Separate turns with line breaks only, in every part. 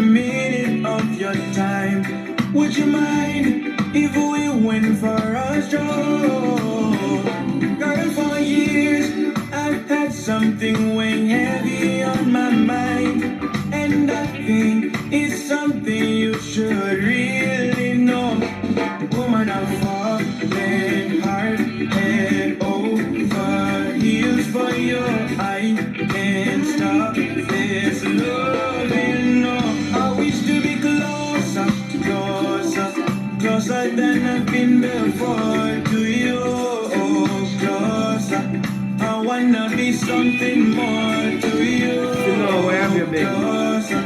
minute of your time. Would you mind if we went for a stroll? Girl, for years I've had something weighing heavy on my mind, and I think it's something you should really know. Woman, I'm falling hard head over heels for you. I can't stop this loving. No, I wish to be closer, closer, closer than I've been before to you. Closer, I wanna be something more to you.
Where have you been?
Closer,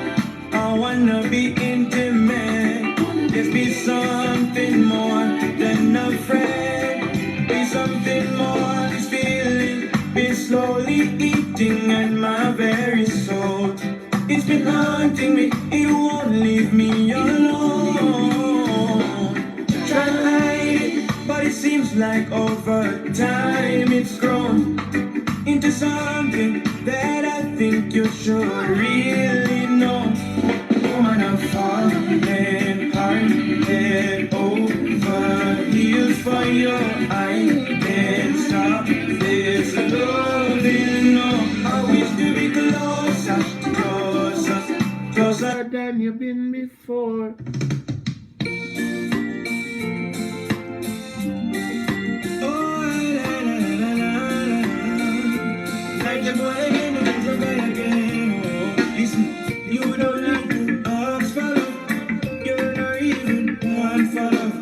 I wanna be intimate. Just be something more than a friend. Be something more. This feeling been slowly eating at my very soul. It's been haunting me. It won't leave me alone. Try to hide it, but it seems like over time it's grown into something that I think you should really know. Woman, I'm falling hard head over heels for you. I can't stop this loving. No, I wish to be closer, closer, closer than you've been before. Oh, la, la, la, la, la. Like you're going again, you're going again. Oh, listen, you don't need to ask for love. You're not even one for love.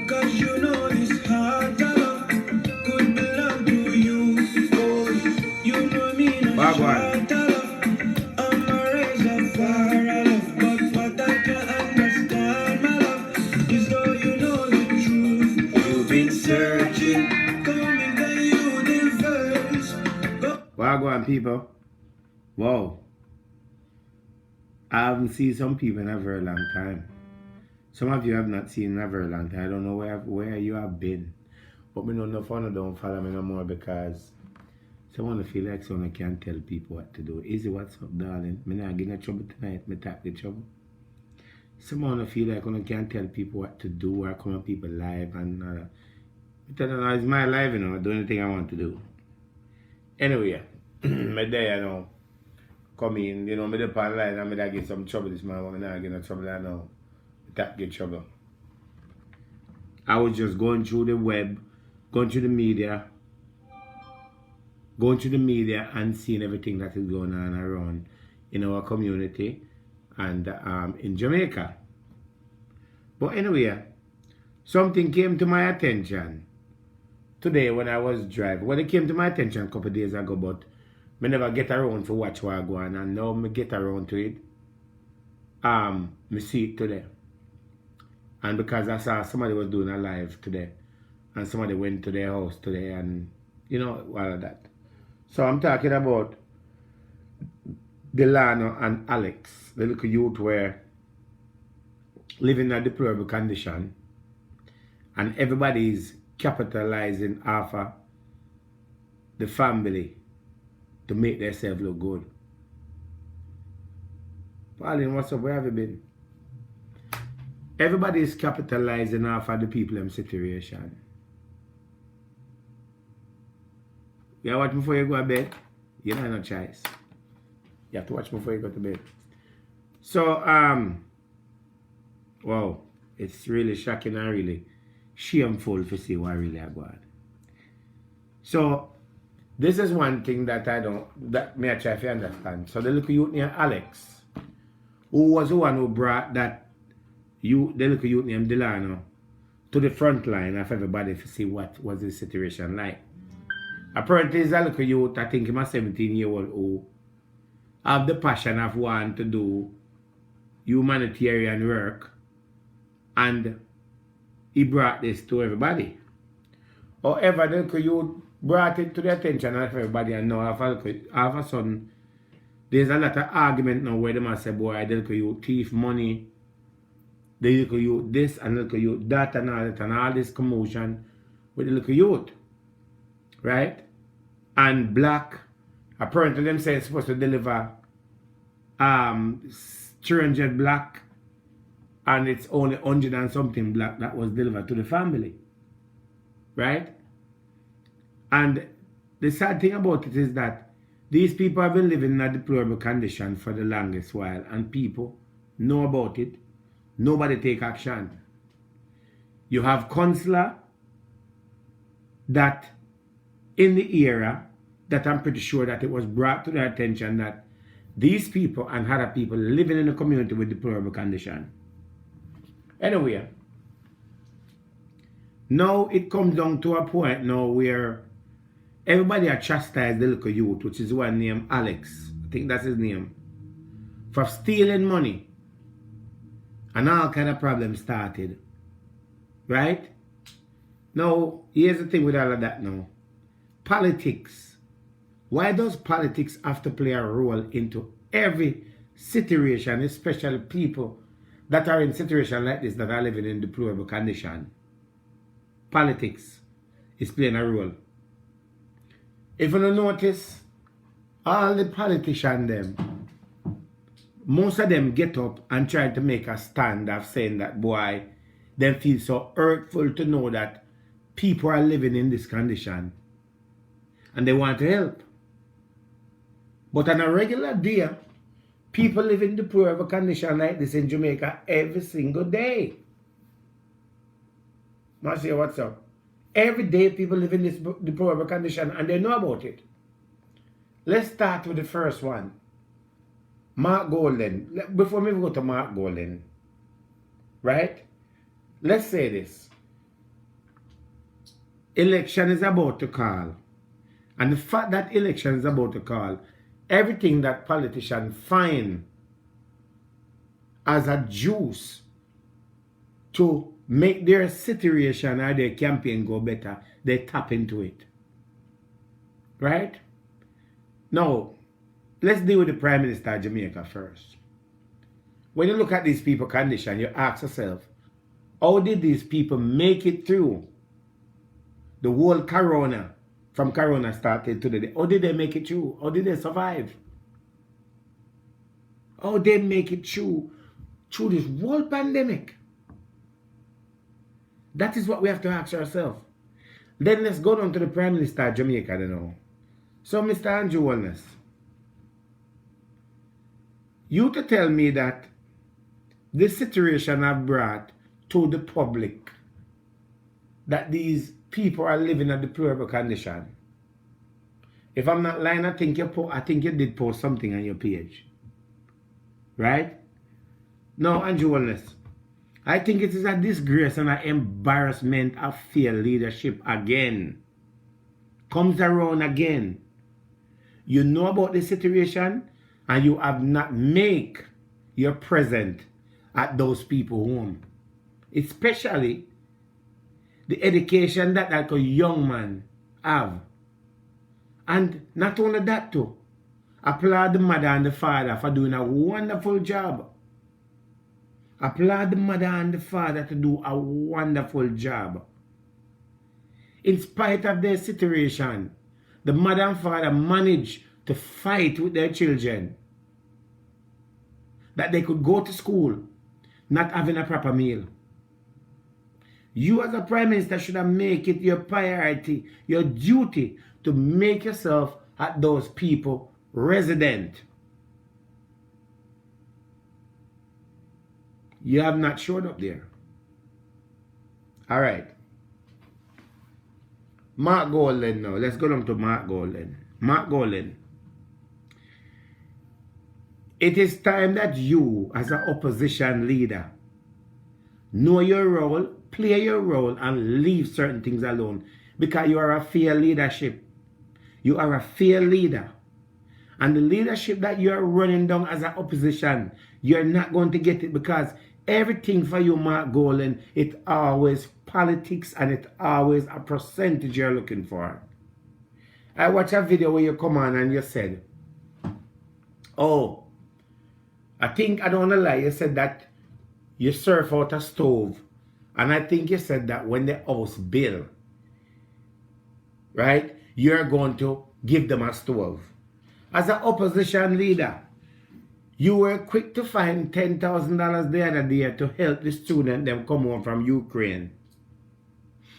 Cause you know this heart of love could belong to you. Oh, you know me, not short of love. I'm a reservoir of love. But what I can understand, my love, is though you know the truth. You've been searching, coming the universe.
Wagwan people. Wow. I haven't seen some people in a very long time. Some of you have not seen in a very long time. I don't know where you have been. But me know no fun don't follow me no more because someone feel like someone can't tell people what to do. Easy, what's up, darling? Me not getting in trouble tonight. Me tap the trouble. Someone feel like one can't tell people what to do or come on people live and it's my life, you know. I do anything I want to do. Anyway, me there, you know. Come in, you know, me the pan line and me da get some trouble this man, but me not get no trouble right now. That get trouble. I was just going through the web, going through the media and seeing everything that is going on around in our community and in Jamaica. But anyway, something came to my attention today when I was driving. Well, it came to my attention a couple of days ago, but me never get around to watch what I go on, and now me get around to it. Me see it today. And because I saw somebody was doing a live today, and somebody went to their house today, and you know, all of that. So I'm talking about Delano and Alex, the little youth were living in a deplorable condition, and everybody's capitalizing off of the family to make themselves look good. Pauline, what's up? Where have you been? Everybody is capitalizing off of the people in situation. You watch before you go to bed? You don't have no choice. You have to watch before you go to bed. So, wow, it's really shocking and really shameful to see what really are going on. So, this is one thing that I try to understand. So, the little youth named Alex, who was the one who brought the little youth named Delano to the front line of everybody to see what was the situation like. Apparently, he's a little youth, I think he's a 17-year-old who have the passion of wanting to do humanitarian work, and he brought this to everybody. However, the little youth brought it to the attention of everybody, and now all of a sudden, there's a lot of argument now where they must say, boy, the little youth thief money, the little youth this and the little youth that and all that, and all this commotion with the little youth. Right? And black, apparently them say it's supposed to deliver 300 black and it's only 100 and something black that was delivered to the family. Right? And the sad thing about it is that these people have been living in a deplorable condition for the longest while, and people know about it. Nobody take action. You have consular that in the era that I'm pretty sure that it was brought to their attention that these people and other people living in the community with deplorable condition. Anyway, now it comes down to a point now where everybody had chastised the little youth, which is one named Alex, I think that's his name, for stealing money. And all kind of problems started. Right? Now, here's the thing with all of that now. Politics. Why does politics have to play a role into every situation, especially people that are in situations like this that are living in deplorable condition? Politics is playing a role. If you don't notice, all the politicians them, most of them get up and try to make a stand of saying that, boy, they feel so hurtful to know that people are living in this condition and they want to help. But on a regular day, people live in deplorable condition like this in Jamaica every single day. Must say what's up? Every day people live in this deplorable condition and they know about it. Let's start with the first one. Mark Golden. Before we go to Mark Golden, right? Let's say this. Election is about to call. And the fact that election is about to call, everything that politicians find as a juice to make their situation or their campaign go better, they tap into it. Right? Now, let's deal with the Prime Minister of Jamaica first. When you look at these people's condition, you ask yourself, how did these people make it through the whole corona, from corona started to the day? How did they make it through? How did they survive? How did they make it through this whole pandemic? That is what we have to ask ourselves. Then let's go down to the Prime Minister of Jamaica now. So, Mr. Andrew Wellness, you to tell me that this situation have brought to the public that these people are living in a deplorable condition. If I'm not lying, I think you did post something on your page. Right? Now, Andrew Wellness, I think it is a disgrace and an embarrassment of failed leadership again. Comes around again. You know about the situation and you have not make your present at those people home. Especially the education that like a young man have. And not only that too, applaud the mother and the father for doing a wonderful job. Applaud the mother and the father to do a wonderful job. In spite of their situation, the mother and father managed to fight with their children. That they could go to school, not having a proper meal. You as a Prime Minister should have made it your priority, your duty to make yourself at those people resident. You have not showed up there. All right. Mark Golden now. Let's go down to Mark Golden. Mark Golden. It is time that you, as an opposition leader, know your role, play your role, and leave certain things alone. Because you are a fair leadership. You are a fair leader. And the leadership that you are running down as an opposition, you're not going to get it because everything for you, Mark Golden, it's always politics and it's always a percentage you're looking for. I watched a video where you come on and you said, oh, I think, I don't want to lie, you said that you serve out a stove. And I think you said that when the house bill, right, you're going to give them a stove. As an opposition leader, You were quick to find $10,000 the other day to help the student them come home from Ukraine.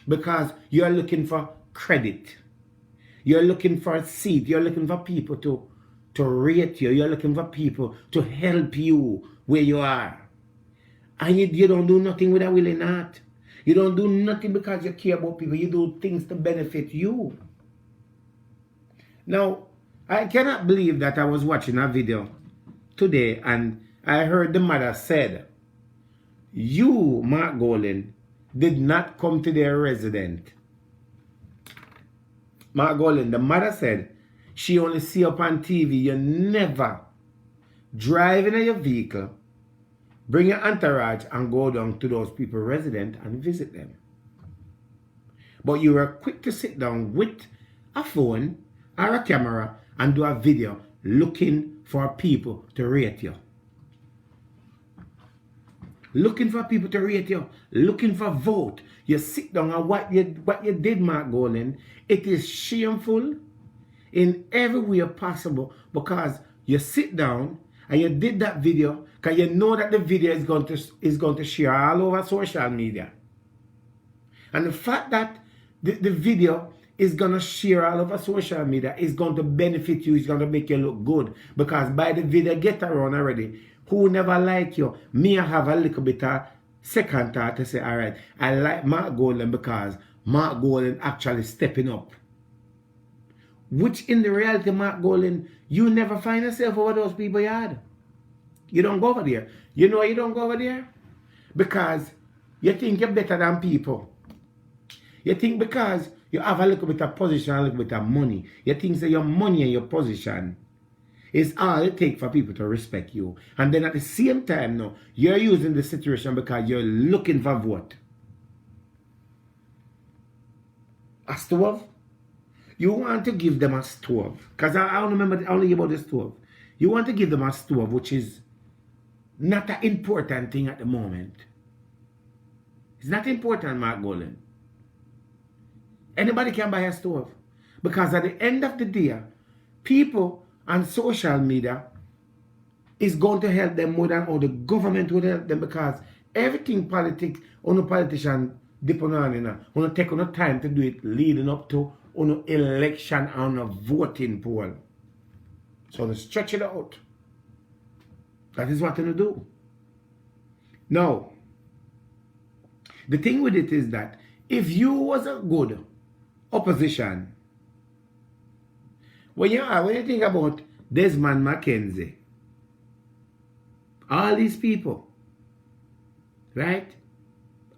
Because you're looking for credit. You're looking for a seat. You're looking for people to rate you. You're looking for people to help you where you are. And you don't do nothing with a willing heart. You don't do nothing because you care about people. You do things to benefit you. Now, I cannot believe that I was watching a video today and I heard the mother said, you, Mark Golan, did not come to their resident. Mark Golan, the mother said, she only see up on TV, you never drive in your vehicle, bring your entourage and go down to those people resident and visit them. But you were quick to sit down with a phone or a camera and do a video looking for people to rate you. Looking for people to rate you. Looking for vote. You sit down and what you did, Mark Golan, it is shameful in every way possible because you sit down and you did that video because you know that the video is going to share all over social media. And the fact that the video is going to share all over social media is going to benefit you, it's going to make you look good. Because by the video get around already, who never like you, me I have a little bit of second thought to say, all right, I like Mark Golan because Mark Golan actually stepping up. Which in the reality, Mark Golan, you never find yourself over those people you had. You don't go over there. You know you don't go over there? Because you think you're better than people. You think because you have a little bit of position, a little bit of money, you think that your money and your position is all it takes for people to respect you. And then at the same time now, you're using the situation because you're looking for vote. A stove? You want to give them a stove. Because I don't remember only about the stove. You want to give them a stove, which is not an important thing at the moment. It's not important, Mark Golan. Anybody can buy a stove. Because at the end of the day, people on social media is going to help them more than how the government would help them because everything politics, on a politician depend on you know, on take on time to do it leading up to on election and a voting poll. So to stretch it out. That is what they do. Now, the thing with it is that if you was a good opposition, when you think about Desmond McKenzie, all these people, right?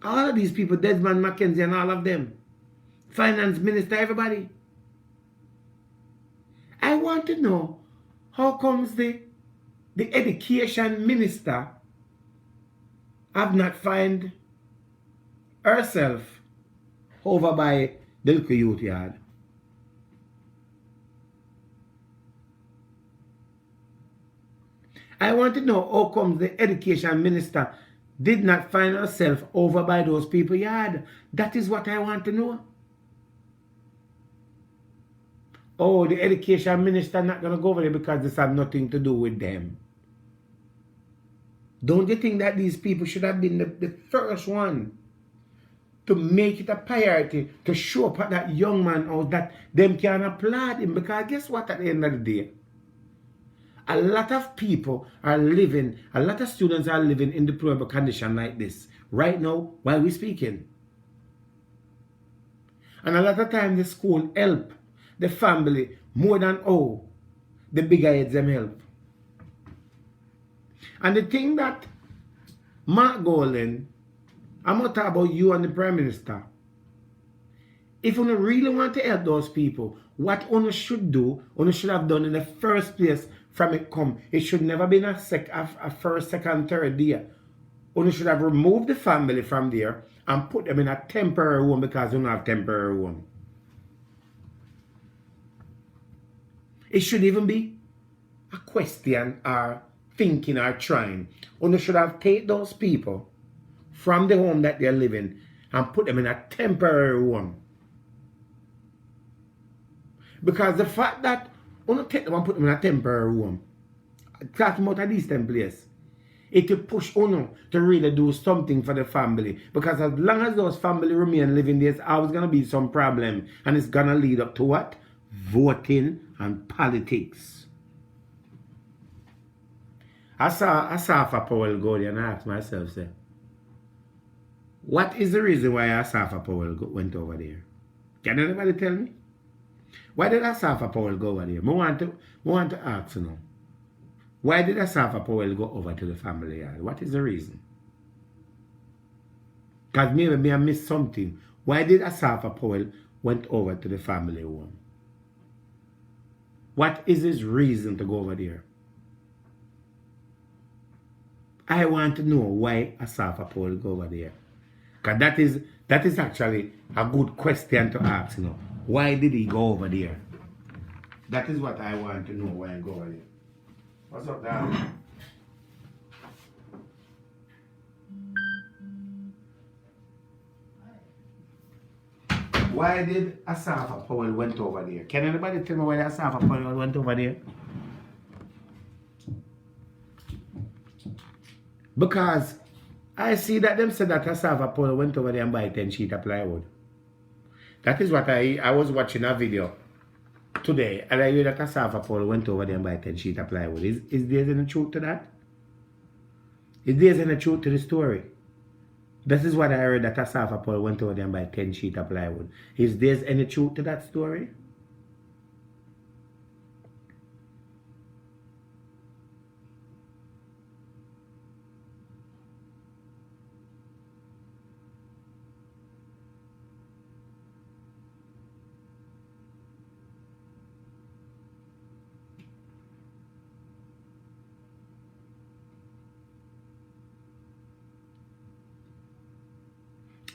All of these people, Desmond McKenzie and all of them, finance minister, everybody. I want to know how comes the education minister have not find herself over by the little youth yard. I want to know how comes the education minister did not find herself over by those people yard. That is what I want to know. Oh, the education minister not going to go over there because this has nothing to do with them. Don't you think that these people should have been the first one to make it a priority to show up at that young man out that them can applaud him? Because guess what, at the end of the day, a lot of people are living, a lot of students are living in deplorable condition like this right now while we're speaking. And a lot of times the school help the family more than the bigger heads them help. And the thing that Mark Golan, I'm going to talk about you and the Prime Minister. If you really want to help those people, what you should do, you should have done in the first place from it come. It should never be a first, second, third day. You should have removed the family from there and put them in a temporary home because you don't have temporary home. It should even be a question or thinking or trying. You should have taken those people from the home that they're living and put them in a temporary home. Because the fact that you take them and put them in a temporary home, talking about a decent place. It will push Uno to really do something for the family. Because as long as those family remain living, there's always going to be some problem. And it's going to lead up to what? Voting and politics. I saw for Powell go there and I asked myself, say, what is the reason why Asafa Powell went over there? Can anybody tell me? Why did Asafa Powell go over there? I want to ask you now. Why did Asafa Powell go over to the family yard? What is the reason? Because maybe I missed something. Why did Asafa Powell went over to the family home? What is his reason to go over there? I want to know why Asafa Powell go over there. Because that is actually a good question to ask, you know. Why did he go over there? That is what I want to know, why he go over there. What's up, Delano? Why did Asafa Powell went over there? Can anybody tell me why Asafa Powell went over there? Because I see that them said that Asafa Powell went over there and buy 10 sheet of plywood. That is what I was watching a video today, and I heard that Asafa Powell went over there and buy 10 sheet of plywood. Is there any truth to that? Is there any truth to the story? This is what I heard, that Asafa Powell went over there and buy 10 sheet of plywood. Is there any truth to that story?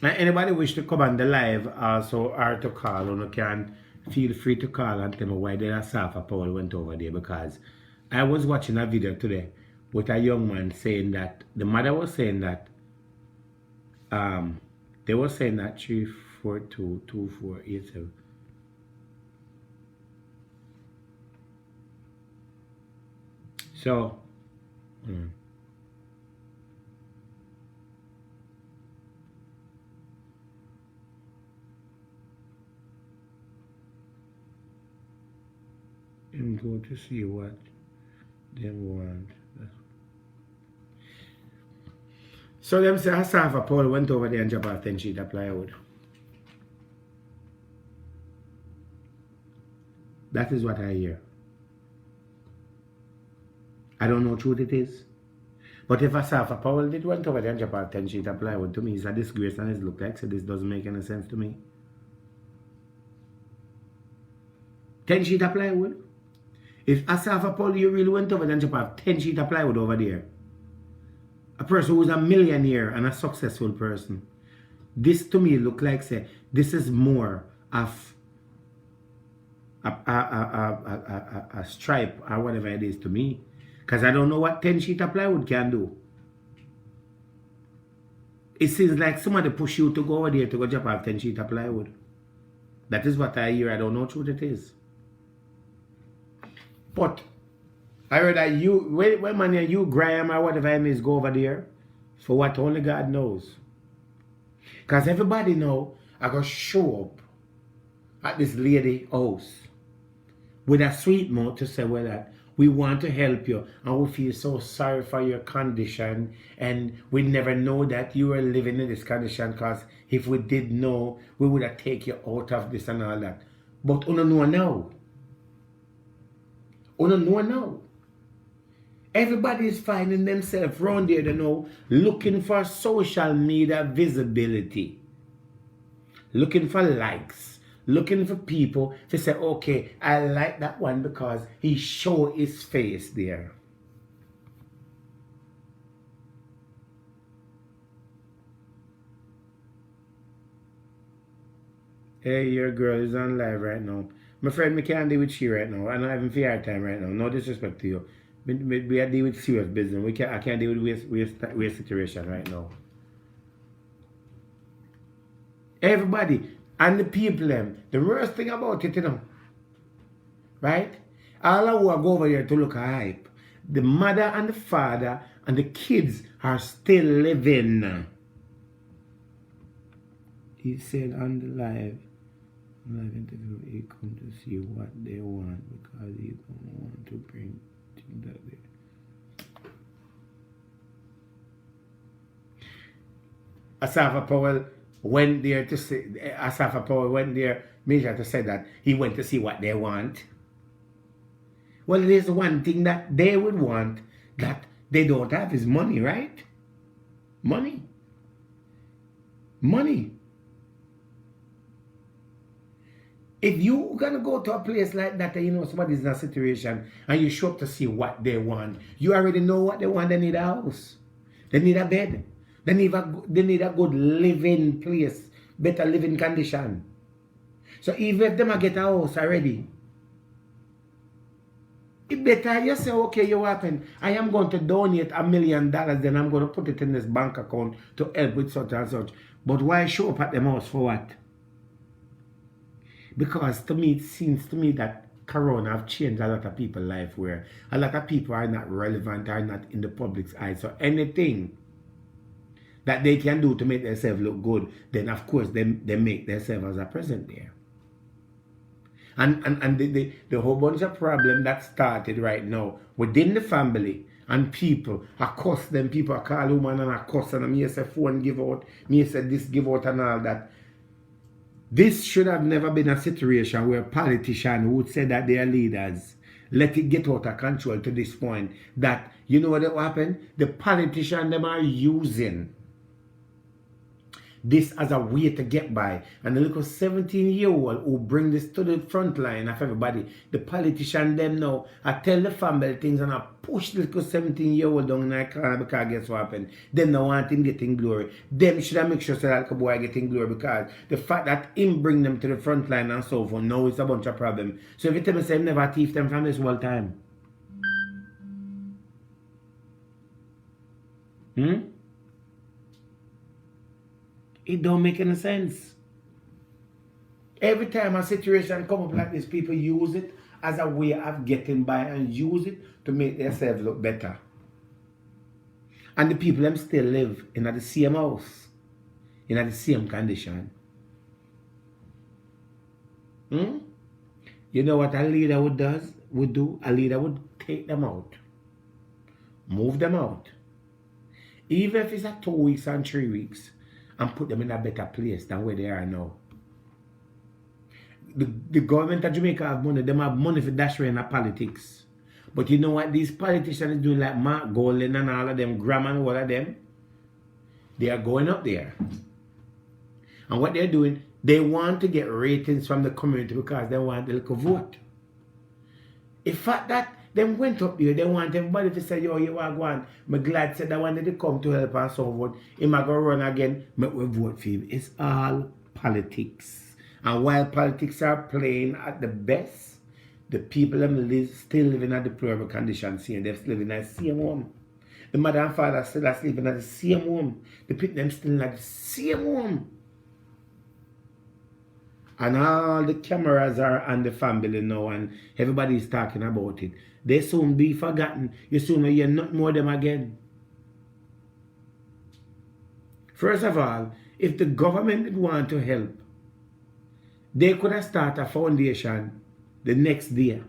Anybody wish to come on the live also or to call, you can feel free to call and tell me why the Asafa Powell went over there. Because I was watching a video today with a young man saying that the mother was saying that they were saying that 3422487. So and go to see what they want. So them say Asafa Powell went over there and dropped off 10 sheet of plywood. That is what I hear. I don't know what truth it is. But if Asafa Powell did went over there and dropped off 10 sheet of plywood, to me it's a disgrace and it looks like, so this doesn't make any sense to me. 10 sheet of plywood? If Asafa Powell, you really went over there and dropped off 10 sheet of plywood over there, a person who's a millionaire and a successful person, this to me look like, say, this is more of a stripe or whatever it is to me. Because I don't know what 10 sheet of plywood can do. It seems like somebody push you to go over there to go drop off 10 sheet of plywood. That is what I hear. I don't know what truth it is. But I heard that when man you Graham or whatever it is go over there for what only God knows. Because everybody know I go show up at this lady house with a sweet mouth to say, well, that we want to help you and we feel so sorry for your condition and we never know that you were living in this condition, because if we did know, we would have taken you out of this and all that. But you don't know now. You don't know now. Everybody is finding themselves around there, looking for social media visibility, looking for likes, looking for people to say, okay, I like that one because he showed his face there. Hey, your girl is on live right now. My friend, I can't deal with you right now. I'm not having fair time right now. No disrespect to you. We are dealing with serious business. I can't deal with waste situation right now. Everybody and the people them. The worst thing about it, right? All of who are go over here to look at hype. the mother and the father and the kids are still living. He said on the live interview, he come to see what they want because he don't want to bring things that they. Asafa Powell went there to say, Asafa Powell went there, Major, to say that he went to see what they want. Well, there's one thing that they would want that they don't have is money, right? Money. Money. If you're gonna go to a place like that and you know somebody's in a situation and you show up to see what they want, you already know what they want. They need a house. They need a bed. They need a good living place, better living condition. So even if them get a house already, it better you say, okay, you happen. I am going to donate $1 million, then I'm going to put it in this bank account to help with such and such. But why show up at the house for what? Because to me, it seems to me that Corona have changed a lot of people's life where a lot of people are not relevant, are not in the public's eye. So anything that they can do to make themselves look good, then of course they make themselves as a present there. And the whole bunch of problem that started right now within the family and people, I cuss them, people I call woman and I cuss and me say phone give out, me say this give out and all that. This should have never been a situation where politicians would say that they are leaders let it get out of control to this point that, you know what happened? The politicians them are using this as a way to get by. And the little 17-year-old who bring this to the front line of everybody, the politician them now, I tell the family things and I push the little 17-year-old down in the corner because guess what happened? Them now want him getting glory. Them should have make sure so that little boy getting glory because the fact that him bring them to the front line and so forth, now it's a bunch of problems. So if you tell me say him never thief them from this whole time. It don't make any sense. Every time a situation come up like this, people use it as a way of getting by and use it to make themselves look better. And the people them still live in the same house, in the same condition. You know what a leader would do? A leader would take them out, move them out. Even if it's a 2 weeks and 3 weeks, and put them in a better place than where they are now. The government of Jamaica have money. Them have money for dash in politics. But you know what these politicians are doing, like Mark Golding and all of them, Graham and all of them? They are going up there. And what they're doing, they want to get ratings from the community because they want the little vote. In fact, that them went up there, they want everybody to say, yo, you are going. I'm glad said that wanted to come to help and so forth. He might go run again, make we vote for him. It's all politics. And while politics are playing at the best, the people them still living at deplorable conditions here. They're still living at the same home. The mother and father still are living at the same home. The people them still at the same home. And all the cameras are on the family now and everybody is talking about it. They soon be forgotten. You soon will hear nothing more of them again. First of all, if the government did want to help, they could have started a foundation the next day.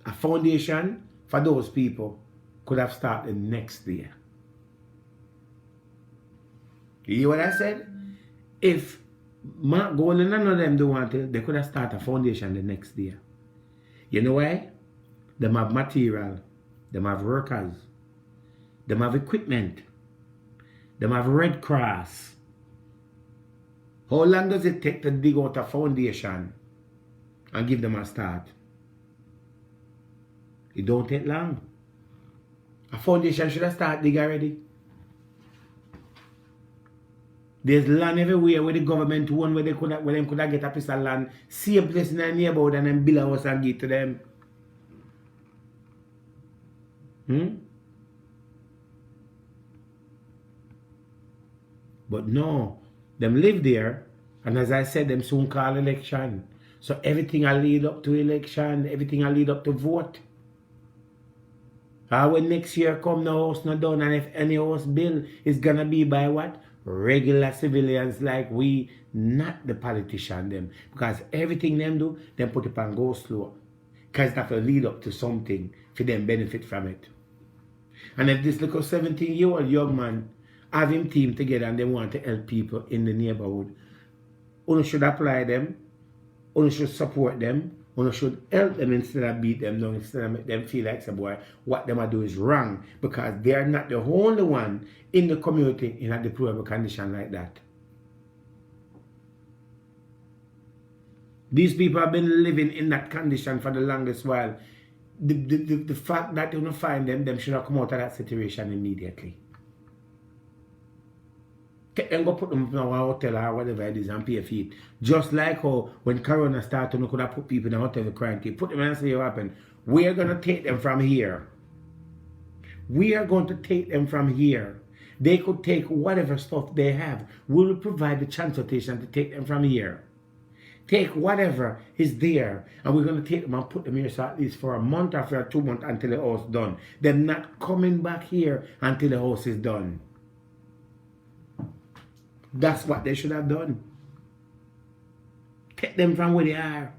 A foundation for those people could have started the next day. You hear what I said? If Mark Golden and none of them don't want it, they could have started a foundation the next day. You know why? Them have material, them have workers, them have equipment, them have Red Cross. How long does it take to dig out a foundation and give them a start? It don't take long. A foundation should have started dig already. There's land everywhere where the government own where they could have get a piece of land, see a place in the neighborhood and then build a house and give it to them. But no, them live there, and as I said, them soon call election. So everything will lead up to election, everything will lead up to vote. When next year come, no house not done, and if any house bill is gonna be by what? Regular civilians like we, not the politician them. Because everything them do, them put it on go slow. Because that will lead up to something for them benefit from it. And if this little 17-year-old young man have him team together and they want to help people in the neighborhood, one should apply them, one should support them, one should help them instead of beat them down, instead of make them feel like some boy, what them are doing is wrong, because they are not the only one in the community in a deplorable condition like that. These people have been living in that condition for the longest while. The fact that you don't find them should have come out of that situation immediately. Take them, go put them in a hotel or whatever it is and pay for it. Just like how when Corona started, you could have put people in a hotel for quarantine. Put them in and see what happens. We are going to take them from here. We are going to take them from here. They could take whatever stuff they have. We will provide the transportation to take them from here. Take whatever is there, and we're going to take them and put them here so at least for a month or for 2 months until the house is done. They're not coming back here until the house is done. That's what they should have done. Take them from where they are.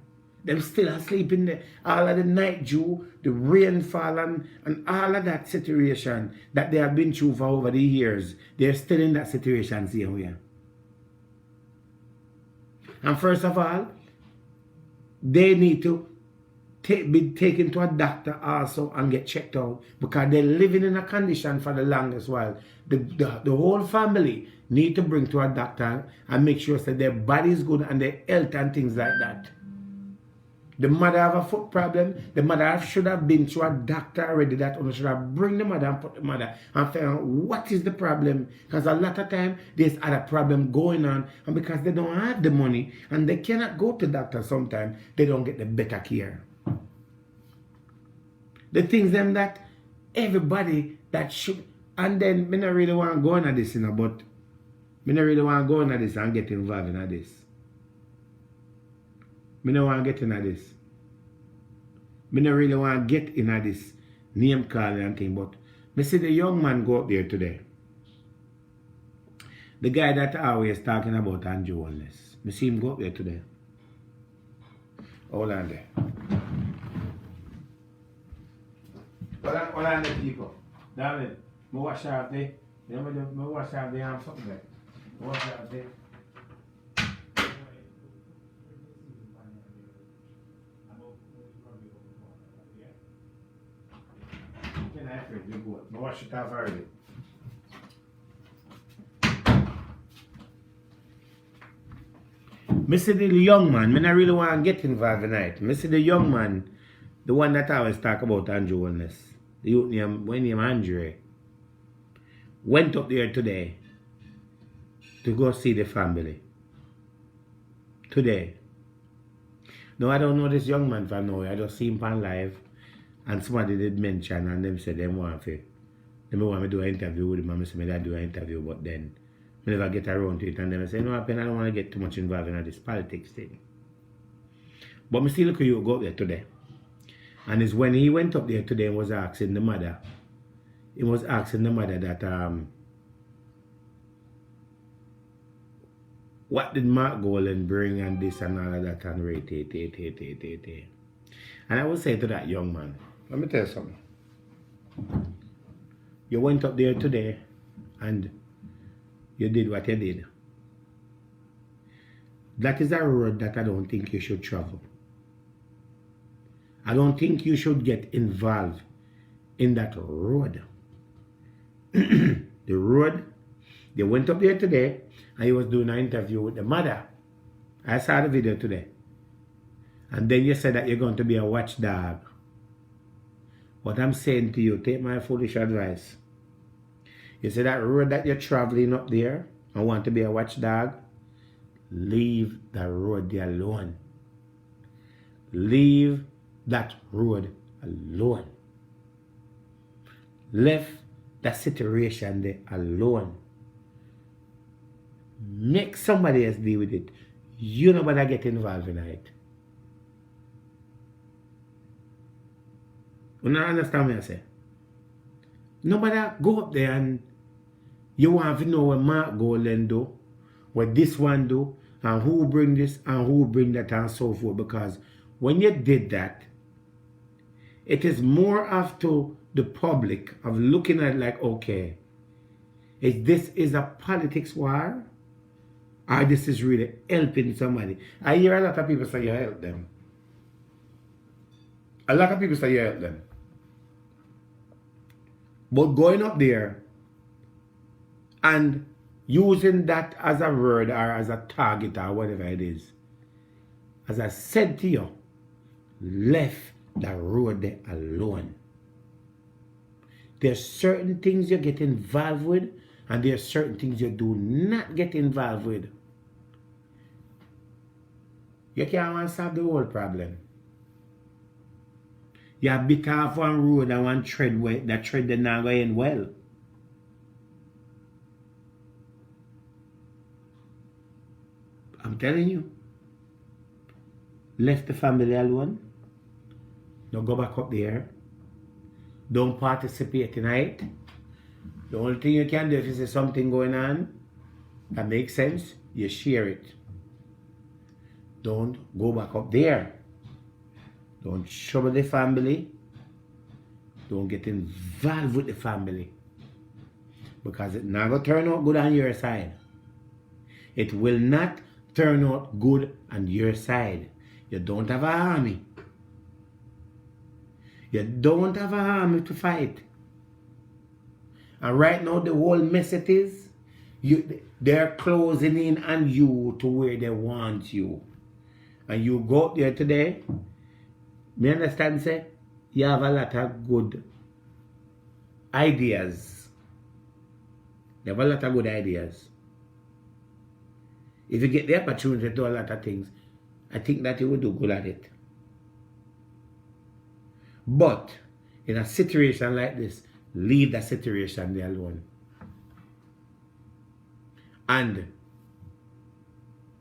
Them still asleep in the all of the night dew, the rainfall and all of that situation that they have been through for over the years. They're still in that situation here. And first of all, they need to be taken to a doctor also and get checked out, because they're living in a condition for the longest while. The whole family need to bring to a doctor and make sure that their body is good and their health and things like that. The mother have a foot problem. The mother should have been to a doctor already. That one should have bring the mother and put the mother and find out what is the problem. Because a lot of time there's other problem going on, and because they don't have the money and they cannot go to doctor sometimes, they don't get the better care. The things them that everybody that should, and then me not really want to go into this, but me not really want to go into this and get involved in this. Me no want to get into this. Me no really want to get into this name calling and thing, but me see the young man go up there today. The guy that always talking about Andrew Wellness. Me see him go up there today. Hold on there. Hold on there, people. Darling, me wash out there. Me wash out there and something there. Me wash out there. I wash it off already. Me see the young man, me not really want to get involved tonight. Me see the young man, the one that I always talk about, Andrew Wellness. The youth name Andre. Went up there today to go see the family. Today. No, I don't know this young man from nowhere. I just see him on live. And somebody did mention, and them said they want me to do an interview with him, and I said I do an interview, but then I never get around to it, and then I say, no, I don't want to get too much involved in this politics thing. But I still look at you go up there today. And it's when he went up there today and was asking the mother, that what did Mark Golan bring and this and all of that and rate. And I would say to that young man, let me tell you something. You went up there today and you did what you did. That is a road that I don't think you should travel. I don't think you should get involved in that road. The road, they went up there today and he was doing an interview with the mother. I saw the video today. And then you said that you're going to be a watchdog. What I'm saying to you, take my foolish advice. You say that road that you're traveling up there and want to be a watchdog, leave that road there alone. Leave that road alone. Left that situation there alone. Make somebody else deal with it. You know better get involved in it. You don't understand what I say? Nobody go up there and you want to know what Mark Golden do, what this one do, and who bring this and who bring that and so forth. Because when you did that, it is more of to the public of looking at like, okay, is a politics war? Or this is really helping somebody? I hear a lot of people say you help them. A lot of people say you help them. But going up there and using that as a word or as a target or whatever it is, as I said to you, left the road there alone. There's certain things you get involved with and there's certain things you do not get involved with. You can't solve the whole problem. You bit off one road and one tread where that tread did not go in well. I'm telling you. Left the family alone. Don't go back up there. Don't participate in it. The only thing you can do if you see something going on that makes sense, you share it. Don't go back up there. Don't trouble the family. Don't get involved with the family. Because it not going to turn out good on your side. It will not turn out good on your side. You don't have an army. You don't have an army to fight. And right now the whole mess it is, they're closing in on you to where they want you. And you go up there today, me understand say, you have a lot of good ideas. You have a lot of good ideas. If you get the opportunity to do a lot of things, I think that you will do good at it. But in a situation like this, leave the situation there alone. And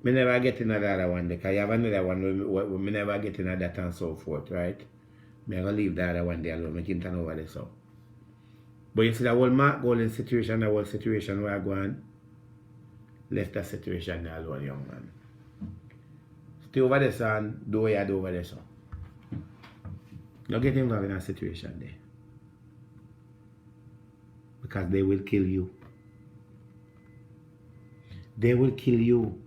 me never get another one because you have another one where me never get another that and so forth, right? Me gonna leave the other one there alone. Me can turn over there so. But you see the whole Mark Golden situation, the whole situation where I go on, left the situation there alone, young man. Stay over there, son. Do what you do over there, so. Don't get involved in a situation there. Because they will kill you. They will kill you.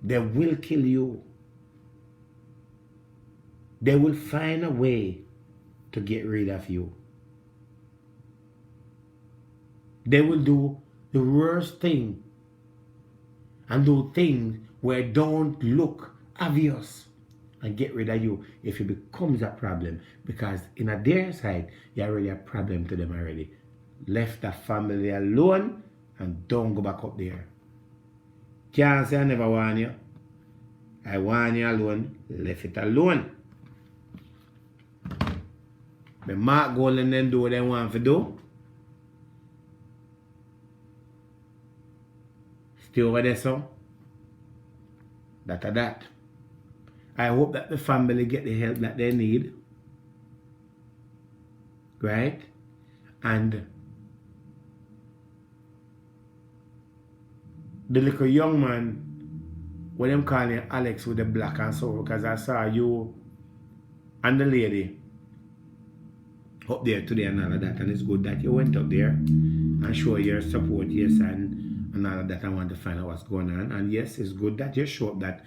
They will kill you. They will find a way to get rid of you. They will do the worst thing and do things where don't look obvious and get rid of you if it becomes a problem. Because in a their side, you're already a problem to them already. Left the family alone and don't go back up there. Can't say I never warn you. I warn you alone. Left it alone. But Mark Golden then do what they want to do. Stay over there, so. That. I hope that the family get the help that they need. Right? And the little young man, when I'm calling Alex with the black and so, because I saw you and the lady up there today and all of that, and it's good that you went up there and show your support, yes, and all of that. I want to find out what's going on. And yes, it's good that you show up that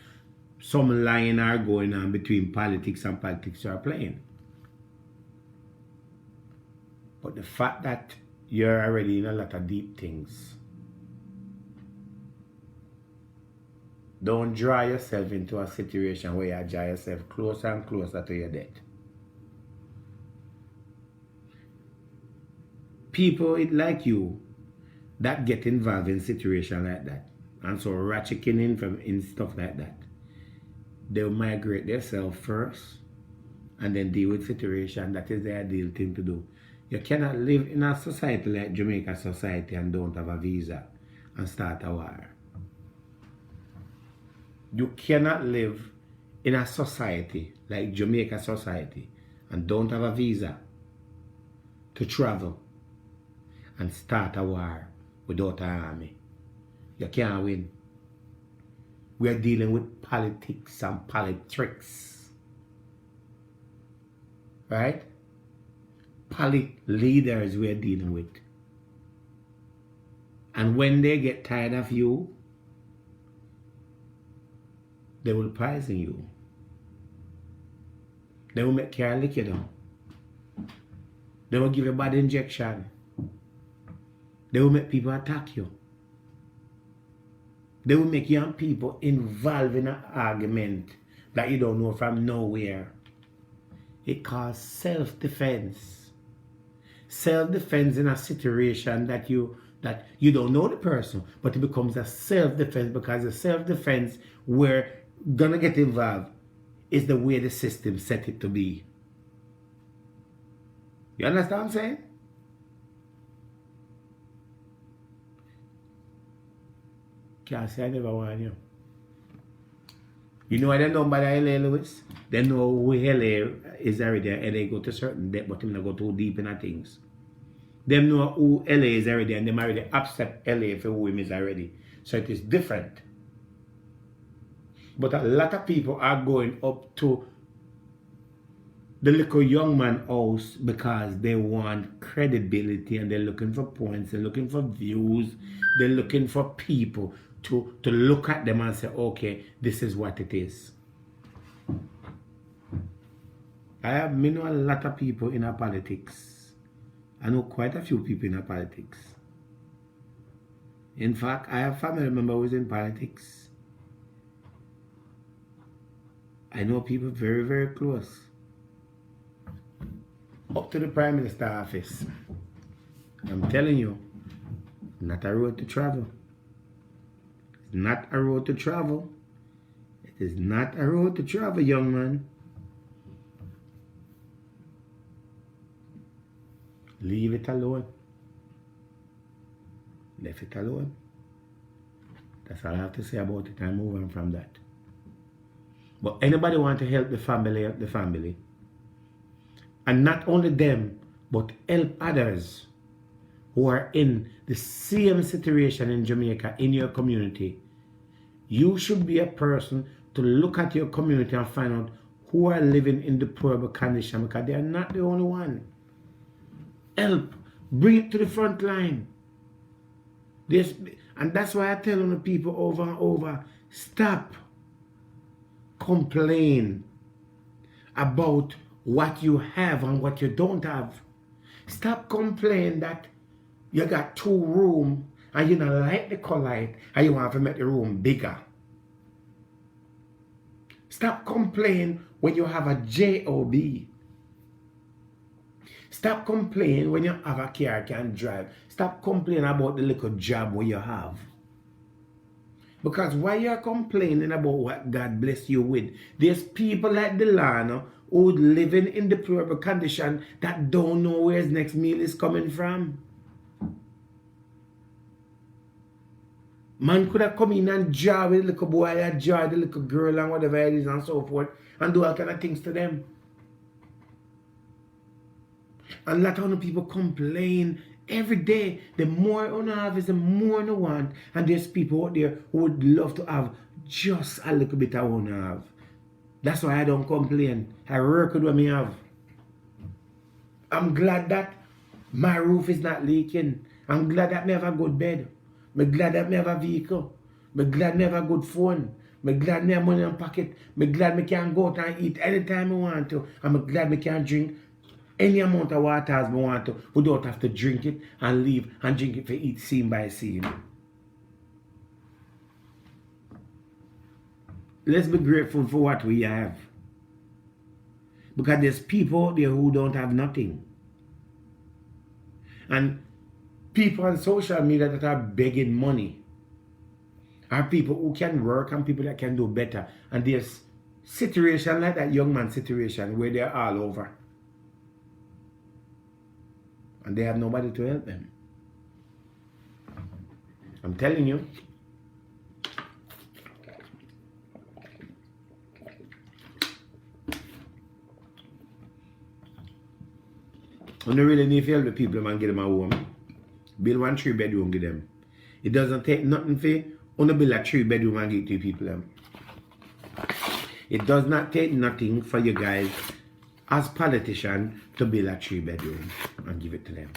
some line are going on between politics and politics are playing. But the fact that you're already in a lot of deep things, don't draw yourself into a situation where you draw yourself closer and closer to your death. People like you that get involved in situations like that and so ratcheting in stuff like that, they'll migrate themselves first and then deal with situation. That is the ideal thing to do. You cannot live in a society like Jamaica society and don't have a visa and start a war. You cannot live in a society like Jamaica society and don't have a visa to travel and start a war without an army. You can't win. We are dealing with politics and politics. Right? Leaders we are dealing with. And when they get tired of you, they will poison you. They will make you lick you down. They will give you a bad injection. They will make people attack you. They will make young people involved in an argument that you don't know from nowhere. It calls self-defense. Self-defense in a situation that you don't know the person, but it becomes a self-defense, because the self-defense we're gonna get involved is the way the system set it to be. You understand what I'm saying? Can't say I never want you. You know why they know by the LA, Lewis? They know who LA is already, and they go to certain depth, but they don't go too deep in things. They know who LA is already, and they already accept LA for who him is already. So it is different. But a lot of people are going up to the little young man house because they want credibility, and they're looking for points, they're looking for views, they're looking for people to look at them and say, okay, this is what it is. I know a lot of people in our politics. I know quite a few people in our politics. In fact, I have family members who is in politics. I know people very, very close. Up to the Prime Minister office. I'm telling you, not a road to travel. It's not a road to travel. It is not a road to travel, young man. Leave it alone. Leave it alone. That's all I have to say about it. I'm moving from that. But anybody want to help the family, and not only them, but help others who are in the same situation in Jamaica, in your community, you should be a person to look at your community and find out who are living in deplorable condition, because they are not the only one. Help. Bring it to the front line. And that's why I tell the people over and over, stop. Complain about what you have and what you don't have. Stop complaining that you got 2 rooms and you don't like the color and you want to make the room bigger. Stop complaining when you have a job. Stop complaining when you have a car you can drive. Stop complaining about the little job where you have. Because while you're complaining about what God bless you with, there's people like Delano who living in deplorable condition that don't know where his next meal is coming from. Man could have come in and jar with the little boy, or jar the little girl and whatever it is and so forth, and do all kind of things to them. And a lot of people complain every day. The more you have is the more you want. And there's people out there who would love to have just a little bit I want to have. That's why I don't complain. I work with what I have. I'm glad that my roof is not leaking. I'm glad that I have a good bed. I'm glad that I have a vehicle. I'm glad I have a good phone. I'm glad I have money in my pocket. I'm glad I can go out and eat anytime I want to. I'm glad I can drink any amount of water as I want to, without have to drink it and leave and drink it for each scene by scene. Let's be grateful for what we have. Because there's people out there who don't have nothing. And people on social media that are begging money are people who can work and people that can do better. And there's situation like that young man's situation where they're all over. And they have nobody to help them. I'm telling you. And you really need to help the people and get them a home. Build 1 3-bedroom, give them. It doesn't take nothing for you to build a 3-bedroom and give to people them. It does not take nothing for you guys as politicians to build a 3-bedroom and give it to them.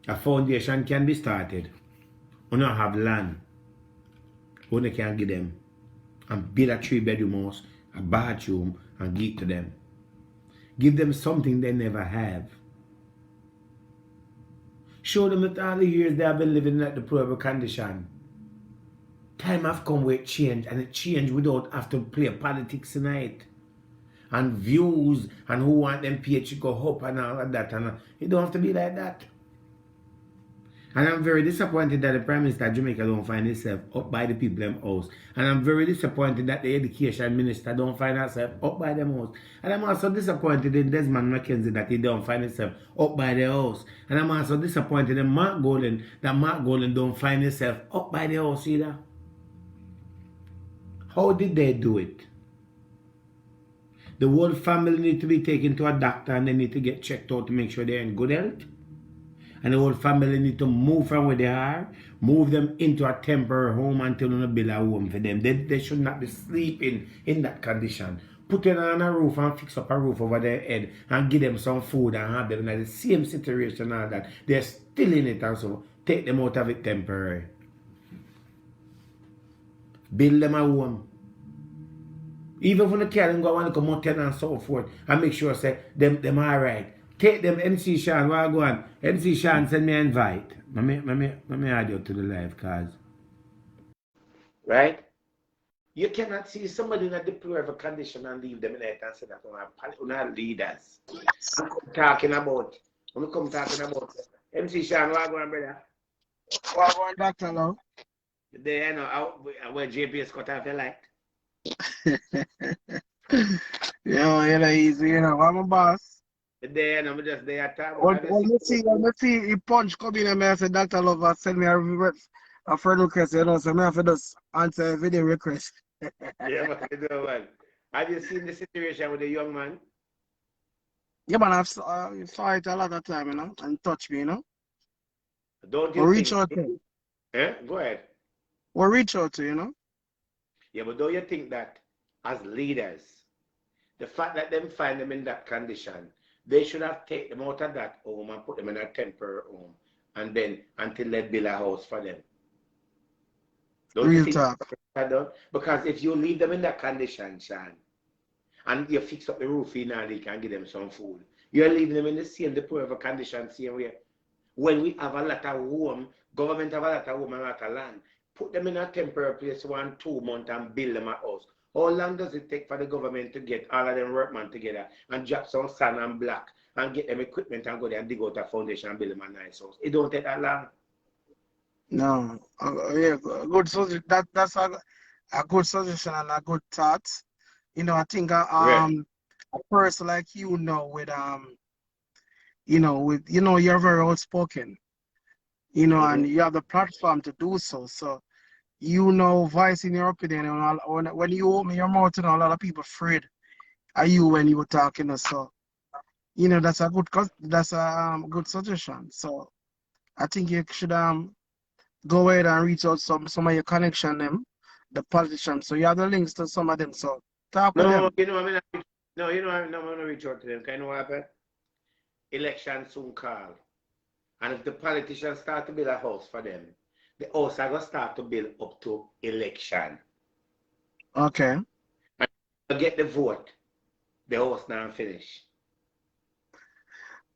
A foundation can be started. You don't have land. You can give them and build a 3-bedroom house, a bathroom, and give it to them. Give them something they never have. Show them that all the years they have been living at the poor condition. Time have come where it change, and it change without have to play politics tonight. And views, and who want them page to go up and all of that. And it don't have to be like that. And I'm very disappointed that the Prime Minister of Jamaica don't find himself up by the people them house. And I'm very disappointed that the Education Minister don't find herself up by them house. And I'm also disappointed in Desmond McKenzie that he don't find himself up by the house. And I'm also disappointed in Mark Golden that Mark Golden don't find himself up by the house either. How did they do it? The whole family need to be taken to a doctor and they need to get checked out to make sure they're in good health. And the whole family need to move from where they are, move them into a temporary home until they build a home for them. They should not be sleeping in that condition. Put them on a roof and fix up a roof over their head and give them some food and have them in the same situation and all that. They're still in it and so take them out of it temporary. Build them a home. Even when the can go and come out and so forth and make sure say them alright. Take them, MC Sean, where I go on? MC Sean send me an invite. Let me add you to the live cause. Right? You cannot see somebody in a deplorable condition and leave them in it and say that we are leaders. I'm talking about MC Sean, where I go on, brother?
Where I go on, Dr. Love?
There, you know, where JPS cut off your light.
You're easy, you know, I'm a boss.
There, I'm just there at time.
When you see he punch come in and I say, Dr. Love, send me a friend request, you know, so I have to just answer a video request.
Yeah, man. Have you seen the situation with the young man?
Yeah, man, I've saw it a lot of time, you know, and touch me, you know.
Don't you
Or reach out to you.
Eh? Go ahead.
Or reach out to you know.
Yeah, but don't you think that as leaders, the fact that them find them in that condition, they should have taken them out of that home and put them in a temporary home, and then until they build a house for them. Don't you think that? Because if you leave them in that condition, Sean, and you fix up the roof in and you can give them some food, you're leaving them in the same deplorable condition, same way. When we have a lot of home, government have a lot of home and a lot of land, put them in a temporary place 1-2 months and build them a house. How long does it take for the government to get all of them workmen together and drop some sand and block and get them equipment and go there and dig out a foundation and build them a nice house? It don't take that long.
No, yeah, good. So that's a good suggestion and a good thought. You know, I think a person like you know with you're very outspoken. You know, and you have the platform to do so. So you know, voicing your opinion, and when you open your mouth, you know, a lot of people afraid of you when you were talking. So, you know, that's a good suggestion. So, I think you should go ahead and reach out some of your connection them, the politicians. So you have the links to some of them. So talk with them.
I'm gonna reach out to them. Can you know what happened? Election soon call, and if the politicians start to build a house for them, the house are going to start to build up to election.
Okay.
And to get the vote, the house now finish.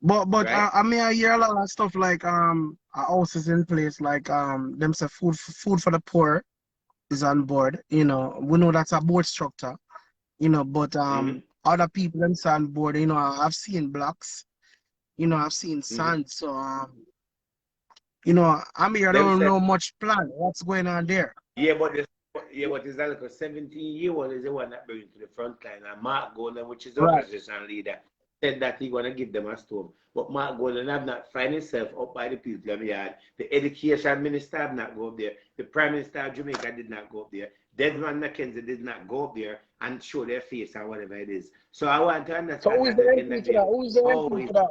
But right? I mean I hear a lot of stuff like houses in place, like them say food for the poor is on board. You know, we know that's a board structure, you know, but other people them say on board, you know, I've seen blocks, you know, I've seen sand, so you know, I mean, I don't know much plan. What's going on there?
Yeah, but it's like a 17-year-old is the one that brings to the front line. And Mark Golden, which is the opposition leader, said that he's going to give them a stone. But Mark Golden have not find himself up by the people of the yard. The education minister have not go up there. The Prime Minister of Jamaica did not go up there. Desmond McKenzie did not go up there and show their face or whatever it is. So I want to understand.
So who's the MP for that? Who's the MP for that?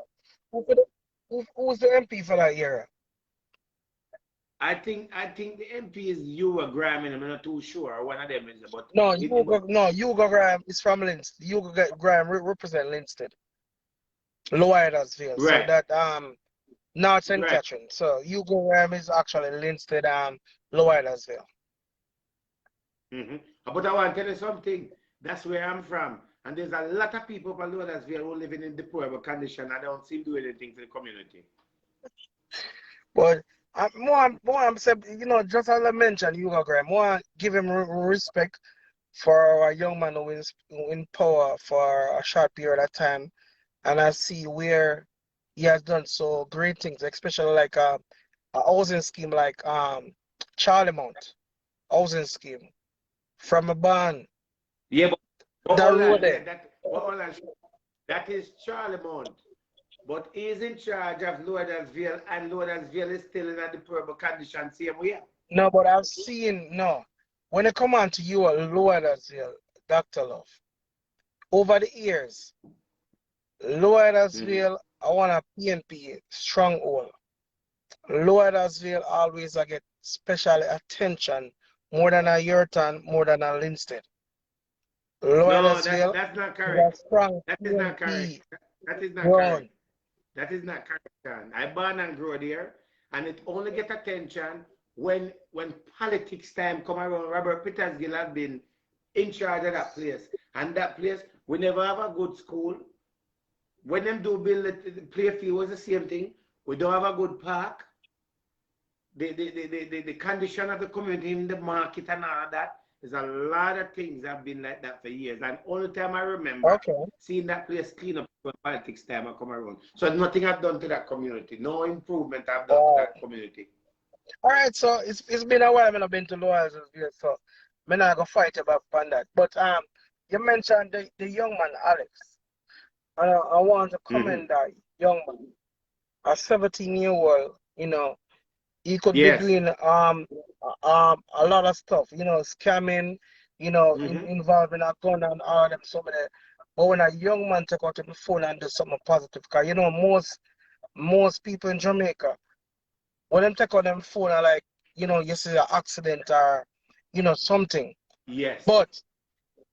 Who's the MP for that area?
I think the MP is you or Graham, and I'm not too sure. One of them is, but
Hugo Graham is from Linstead. Graham represent Linstead, Lower Huddersfield. So
right,
that North St.
right.
Catherine. So Hugo Graham is actually Linstead, Lower Huddersfield.
Mm-hmm. But I want to tell you something. That's where I'm from. And there's a lot of people from Lowersville who living in deplorable condition. I don't see doing anything for the community.
But I'm saying, just as I mentioned, Hugo Graham, more give him respect for a young man who is in power for a short period of time, and I see where he has done so great things, especially like a housing scheme like Charlie Mount housing scheme from a band
Yeah, but
that
hold
road
on.
there.
Hold on. That is Charlie Mount. But he's in charge of Lowersville, and Lowersville is still in a deplorable condition, same way.
No, but I've seen no. When it come on to you, Lower Huddersfield, Dr. Love, over the years, Lower
Mm-hmm.
Huddersfield, I want a PNP stronghold. Lower Huddersfield always I get special attention more than a Yurton, more than a Linstead. Lower
No,
Huddersfield
that's not
is a
correct.
strong
That is not correct.
PNP
That is not correct.
ground.
That is not correct, John. I born and grow there, and it only get attention when politics time come around. Robert Petersgill has been in charge of that place, and that place we never have a good school. When them do build the play field was the same thing. We don't have a good park. The condition of the community in the market and all of that. There's a lot of things that have been like that for years. And only time I remember
Okay.
seeing that place clean up when politics time I come around. So nothing I've done to that community. No improvement I've done to
Uh,
that community.
all right, so it's been a while I've been to Lower Huddersfield, so I'm not gonna fight about that. But you mentioned the young man Alex. And I want to
Mm-hmm.
commend that young man, a 17-year-old, he could be
Yes.
doing a lot of stuff, scamming,
Mm-hmm.
involving a gun and all them some of that. But when a young man take out the phone and do something positive, because most people in Jamaica, when them take out them phone are like, you see an accident or something.
Yes.
But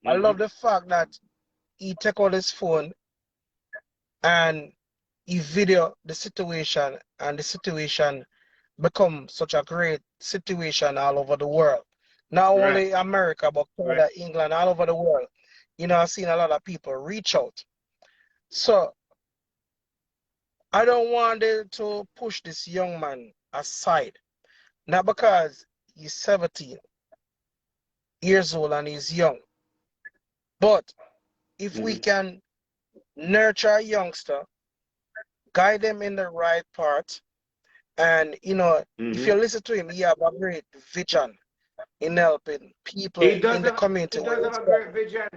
I
Mm-hmm.
love the fact that he take out his phone and he video the situation, and the situation become such a great situation all over the world. Not
Right.
only America, but
Right.
Canada, England, all over the world. I've seen a lot of people reach out. So I don't want to push this young man aside. Not because he's 17 years old and he's young, but if we
Mm-hmm.
can nurture a youngster, guide them in the right path, and if
Mm-hmm.
you listen to him, he have a great vision in helping people
He does
in the
have
community
he
where
does have
he's
a
from.
great vision.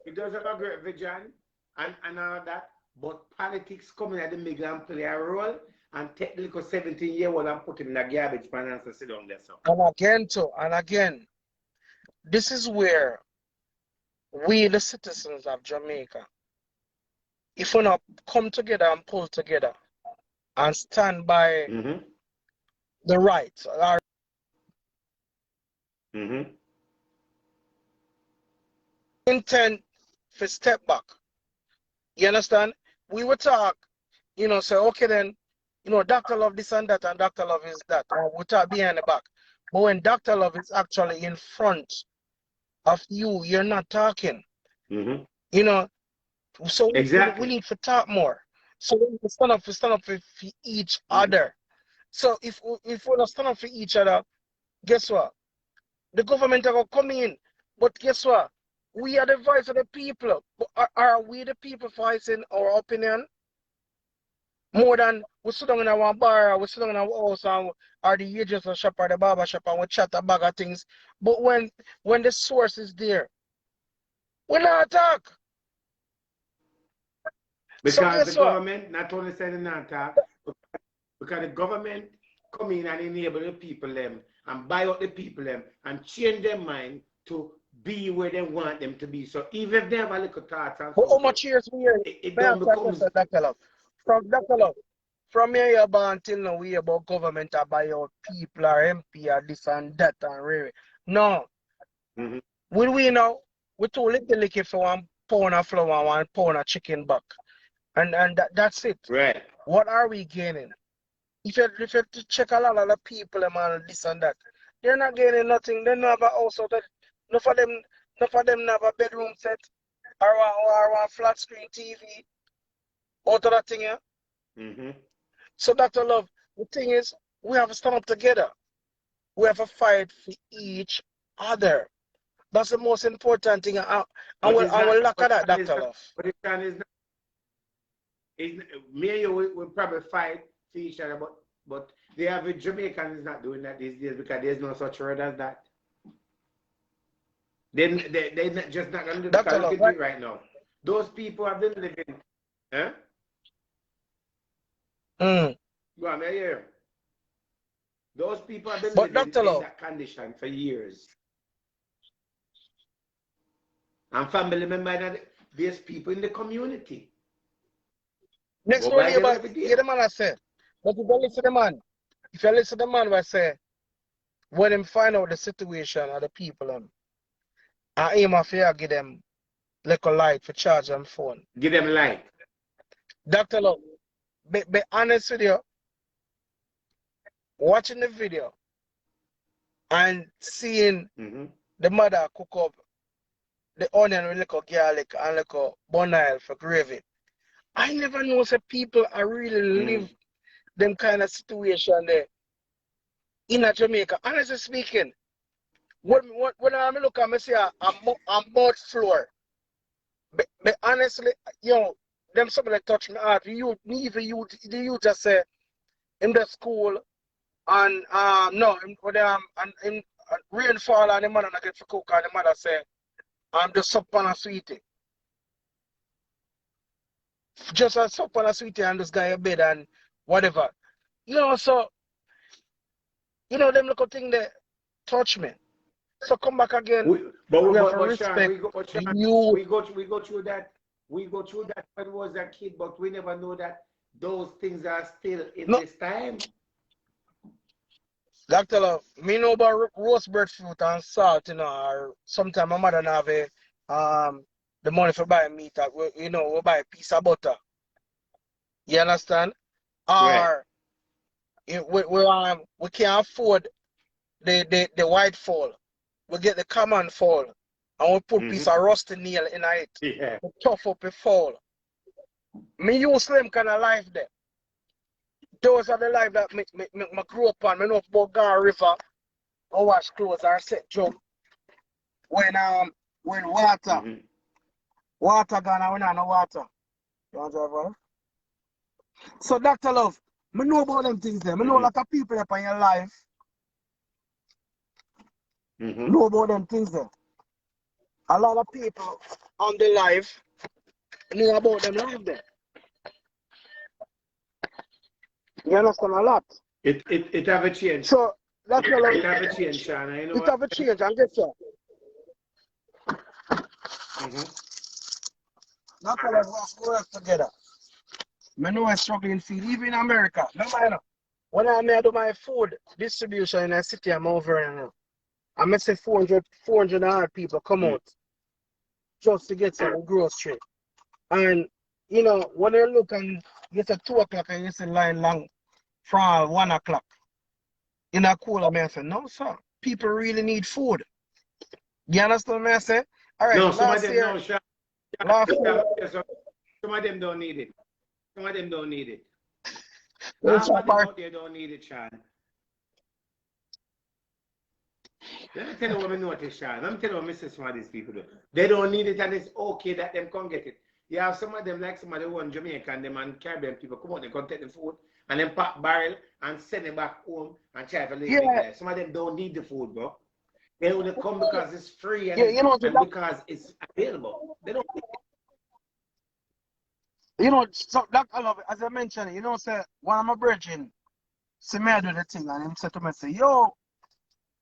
He does have a great vision and all that. But politics coming at the middle and play a role and take the little 17-year-old and put him in the garbage pan and say, sit down there, so.
And again, this is where we, the citizens of Jamaica, if we not come together and pull together and stand by
Mm-hmm.
the rights, our
Mm-hmm.
intent for step back, you understand? We would talk, say, okay then, Dr. Love this and that, and Dr. Love is that, or we talk behind the back. But when Dr. Love is actually in front of you, you're not talking.
Mm-hmm.
You know, so we
Exactly.
need to talk more. So we need to stand up for each
Mm-hmm.
other. So if we don't stand up for each other, guess what? The government are gonna come in. But guess what? We are the voice of the people. But are we the people voicing our opinion? More than we sit down in our bar, or we sit down in our house, and, or the hairdresser shop or the barber shop, and we chat a bag of things. But when the source is there, we not talk. So
Because the
guess what?
government not only sending an attack, because the government come in and enable the people them and buy out the people them and change their mind to be where they want them to be. So even if they have a little thoughts and
But how
so
much
forth,
years we here?
it
May I
don't
ask you a
becomes
question, Dr. Love? From Dr. Love, from here you're born till now, we hear about government to buy out people or MP or this and that and really. No.
Mm-hmm.
Will we know? We too little liquor for 1 pound of flour and 1 pound of chicken back. And that's it.
Right.
What are we gaining? If you check a lot of the people and this and that, they're not gaining nothing. They don't have a house out there. None of them have a bedroom set or a flat screen TV. Out of that thing, yeah?
Mm-hmm.
So Dr. Love, the thing is, we have to stand up together. We have to fight for each other. That's the most important thing. And we'll look at that, Dr. Love.
But it's not, me and you will probably fight for each other, but the average Jamaican is not doing that these days because there's no such word as that. They're just not going to do that. Look at it right now. Those people have been living. Huh? Go on, here. Those people have been living in that condition for years. And family members, there's people in the community.
Next door neighbor, hear the man I say. But if you listen to the man, I say, when him find out the situation of the people, I aim off here, give them little light for charge them phone.
Give them light.
Dr. Love, be honest with you, watching the video and seeing the mother cook up the onion with little garlic and little bun oil for gravy. I never know that people are really live them kind of situation there in Jamaica. Honestly speaking, when I look at me say I'm mud floor. But honestly, them somebody touch me heart. You just say in the school and in rainfall and the mother not get for cook and the mother say I'm just sup on a sweetie. Just a sup on a sweetie and just guy a bed and whatever. So them little thing that touch me. So come back again.
We go through that. We go through that when we was a kid, but we never know that those things are still in this time.
Dr. Love, me know about roast breadfruit and salt, or sometimes my mother have the money for buy meat, we buy a piece of butter. You understand? Or we can't afford the white fall. We get the common fall and we put piece of rusty nail in it.
Yeah.
To tough up a fall. Me use them kind of life there. Those are the life that me grew up on. Me know about Gar River. I wash clothes or set jump. When water gone and we not no water. You understand? So Dr. Love, me know about them things there. Me know a lot of people up in your life. Know about them things there. A lot of people on the life know about them life there. You understand a lot?
It have a change.
So that's
it have a change, Sean.
It have a change, and guess what? That's all we work together. I know I'm struggling field, even in America. No matter. When I do my food distribution in a city, I'm over here now. I may say 400 odd people come out just to get some grocery. And, when you look and get at 2 o'clock and you see line long from 1 o'clock, in a cooler, I say, no, sir, people really need food. You understand what I say? All right,
no, some of them don't, Sean. Some of them don't need it. Some of them don't need it. Half of them out there don't need it, Sean. Let me tell you what I notice, Sean. Let me tell you what Mrs. Some of these people do. They don't need it and it's okay that them can't get it. You have some of them, like some of the one Jamaican, them and Caribbean people come out, they come take the food and then pack barrel and send it back home and try to live there. Some of them don't need the food, bro. They only come because it's free and, and because it's available. They don't need it.
So that I love it. As I mentioned, say one of my brethren see me do the thing and him said to me, say, yo,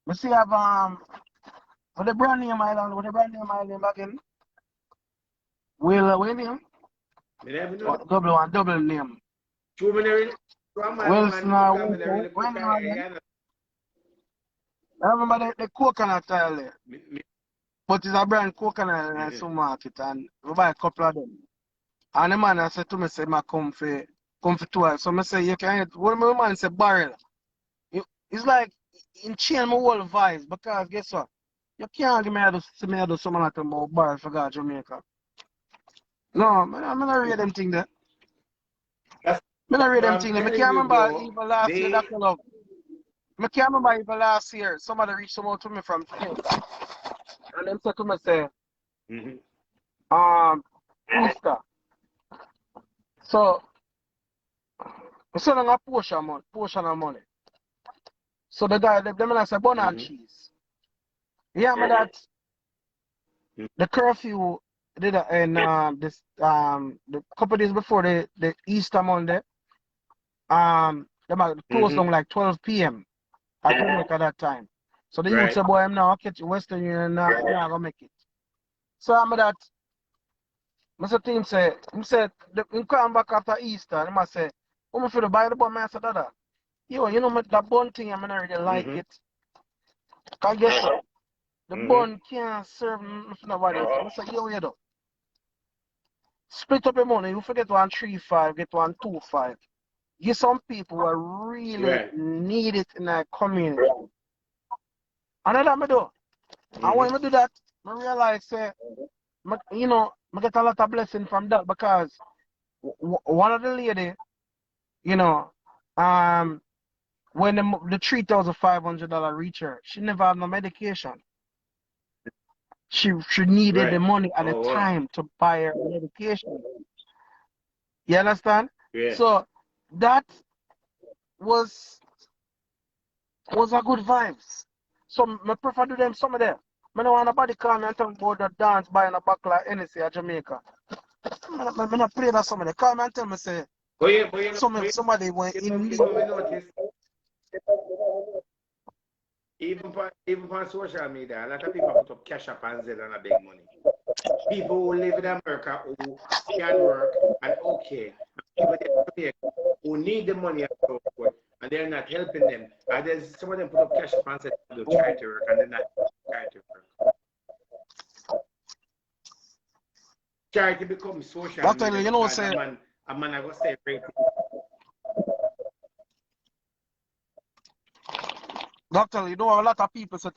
we see have what the brand name again? Will name? Double name.
True, me no really. One man
Wilson
do
or
because me no
Wilson,
really
when
cook
you
and
know,
you know.
I remember the coconut tile there.
Me,
But it's a brand coconut in the
mhm.
supermarket and we buy a couple of them. And the man I said to me, say, "Ma come for 12." So I say, you can get, what my man say, barrel. It's like, in change my whole vibes because guess what? You can't give me a see me do something like about barrel for God, Jamaica. No, I'm not read them thing there.
That's
I'm not read
what
them
I'm
thing there. I
telling
can't
you,
remember
bro.
even last year,
They.
Dr. Love. I can't remember even last year, somebody reached out to me from Kent. And them said to me, say,
Mhm.
um, Easter. So, I send them a portion of money. So the guy, them and I said, bun and
Mhm.
cheese. Yeah, but that
Mhm.
the curfew did in this the couple days before the Easter Monday, they might close
Mhm.
down like 12 p.m. at Jamaica that time. So the youth
Right.
said, boy, I'm now catch Western Union now, I'm not gonna make it. So I'm that Mr. Team said, he said, him come back after Easter, and I say, oh, me for the buy the bun, man, I said, Dada, yo, you know that bun thing, I mean, I really like
Mhm.
it. Cause guess what? The
Mhm.
bun can't serve nothing for nobody else. I said, yo, you know, split up your money, you forget 135, get 125. Give some people who really
Right.
need it in their community. And that's what I do. And
Mhm.
when I do that, I realize, you know, I get a lot of blessing from that because one of the lady, you know, um, when the $3,500 reach her, she never had no medication. She needed the
Right.
money at the
Oh wow.
time to buy her medication. You understand?
Yeah.
So that was a good vibes. So I prefer do them some of them. I don't want nobody call me and tell me about the dance buying a buckle of Hennessy at Jamaica. I not play that some of them. Call me and tell me say somebody went in
You
need.
know, me notice even on social media, a lot of people put up cash up and Zelle and a big money. People who live in America who can work and okay, people there who need the money and so forth, and they're not helping them. And there's some of them put up cash up and say they'll try to work and they're not trying to work. Charity becomes social
Doctor,
media
you know
because
say
a man I go stay great.
Doctor, you know a lot of people say